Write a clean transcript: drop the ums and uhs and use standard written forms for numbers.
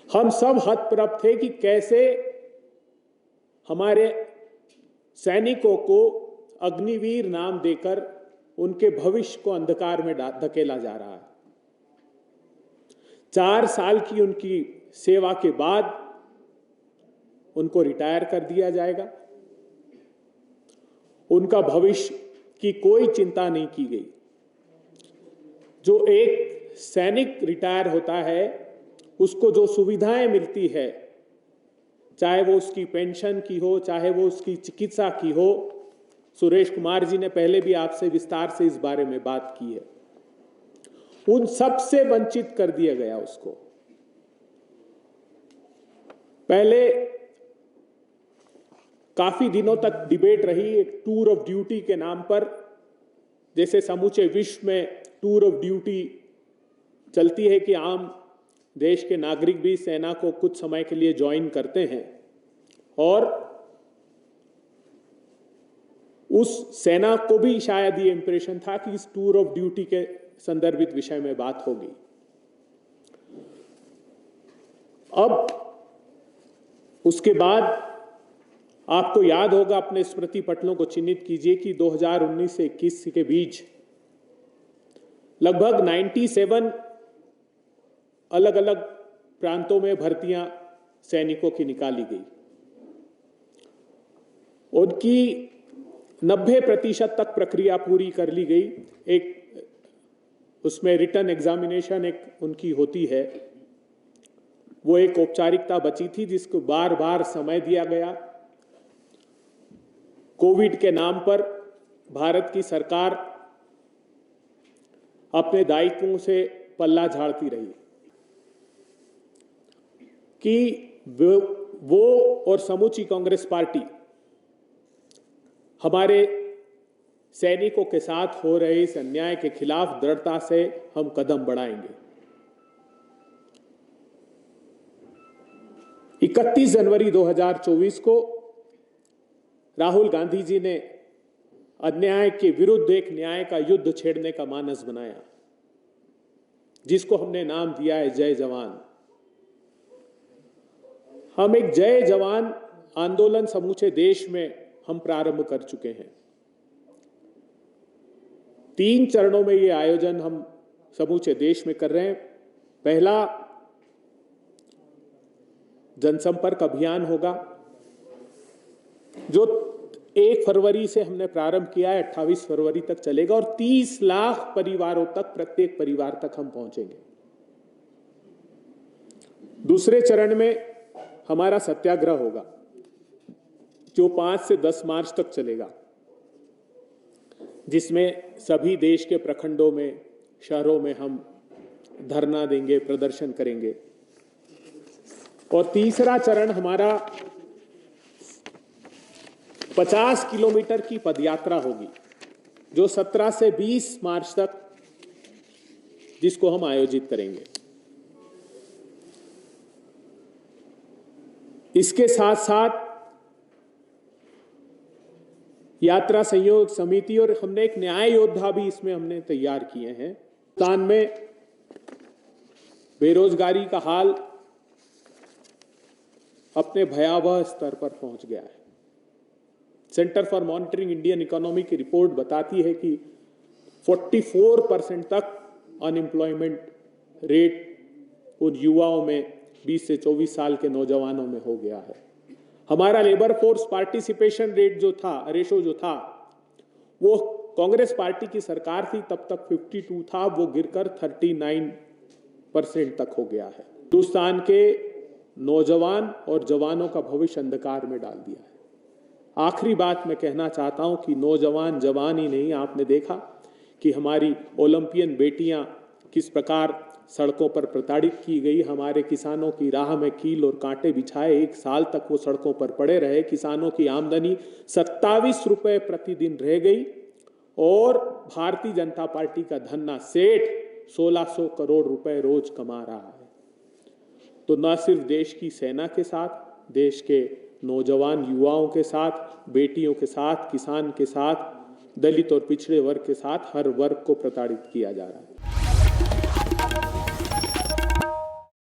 हम सब हतप्रभ थे कि कैसे हमारे सैनिकों को अग्निवीर नाम देकर उनके भविष्य को अंधकार में धकेला जा रहा है। 4 साल की उनकी सेवा के बाद उनको रिटायर कर दिया जाएगा। उनका भविष्य की कोई चिंता नहीं की गई। जो एक सैनिक रिटायर होता है उसको जो सुविधाएं मिलती है, चाहे वो उसकी पेंशन की हो, चाहे वो उसकी चिकित्सा की हो, सुरेश कुमार जी ने पहले भी आपसे विस्तार से इस बारे में बात की है, उन सब से वंचित कर दिया गया उसको। पहले काफी दिनों तक डिबेट रही एक टूर ऑफ ड्यूटी के नाम पर। जैसे समूचे विश्व में टूर ऑफ ड्यूटी चलती है कि आम देश के नागरिक भी सेना को कुछ समय के लिए ज्वाइन करते हैं और उस सेना को भी शायद ये इंप्रेशन था कि इस टूर ऑफ ड्यूटी के संदर्भित विषय में बात होगी। अब उसके बाद आपको याद होगा, अपने स्मृति पटलों को चिन्हित कीजिए कि 2019 से 21 के बीच लगभग 97 अलग अलग प्रांतों में भर्तियां सैनिकों की निकाली गई। उनकी 90% तक प्रक्रिया पूरी कर ली गई। एक उसमें रिटन एग्जामिनेशन एक उनकी होती है, वो एक औपचारिकता बची थी जिसको बार बार समय दिया गया। कोविड के नाम पर भारत की सरकार अपने दायित्वों से पल्ला झाड़ती रही कि वो और समूची कांग्रेस पार्टी हमारे सैनिकों के साथ हो रहे इस अन्याय के खिलाफ दृढ़ता से हम कदम बढ़ाएंगे। 31 जनवरी 2024 को राहुल गांधी जी ने अन्याय के विरुद्ध एक न्याय का युद्ध छेड़ने का मानस बनाया, जिसको हमने नाम दिया है जय जवान। हम एक जय जवान आंदोलन समूचे देश में हम प्रारंभ कर चुके हैं। 3 चरणों में ये आयोजन हम समूचे देश में कर रहे हैं। पहला जनसंपर्क अभियान होगा जो 1 फरवरी से हमने प्रारंभ किया है, 28 फरवरी तक चलेगा और 30 लाख परिवारों तक, प्रत्येक परिवार तक हम पहुंचेंगे। दूसरे चरण में हमारा सत्याग्रह होगा जो 5 से 10 मार्च तक चलेगा, जिसमें सभी देश के प्रखंडों में, शहरों में हम धरना देंगे, प्रदर्शन करेंगे। और तीसरा चरण हमारा 50 किलोमीटर की पदयात्रा होगी जो 17 से 20 मार्च तक, जिसको हम आयोजित करेंगे। इसके साथ साथ यात्रा सहयोग समिति और हमने एक न्याय योद्धा भी इसमें हमने तैयार किए हैं। हिंदुस्तान में बेरोजगारी का हाल अपने भयावह स्तर पर पहुंच गया है। Centre for monitoring Indian economy की रिपोर्ट बताती है कि 44% तक अनएम्प्लॉयमेंट रेट उन युवाओं में, 20 से 24 साल के नौजवानों में हो गया है। हमारा लेबर फोर्स पार्टिसिपेशन रेट जो था, रेशो जो था, वो कांग्रेस पार्टी की सरकार थी तब तक 52 था, वो गिरकर 39% तक हो गया है। हिंदुस्तान के नौजवान और जवानों का भविष्य अंधकार में डाल दिया है। आखिरी बात मैं कहना चाहता हूं कि नौजवान जवान ही नहीं, आपने देखा कि हमारी ओलंपियन बेटियां किस प्रकार सड़कों पर प्रताड़ित की गई। हमारे किसानों की राह में कील और कांटे बिछाए 1 साल तक वो सड़कों पर पड़े रहे। किसानों की आमदनी 27 रुपए प्रतिदिन रह गई और भारतीय जनता पार्टी का धन्ना सेठ 1600 करोड़ रुपए रोज कमा रहा है। तो न सिर्फ देश की सेना के साथ, देश के नौजवान युवाओं के साथ, बेटियों के साथ, किसान के साथ, दलित और पिछड़े वर्ग के साथ हर वर्ग को प्रताड़ित किया जा रहा है।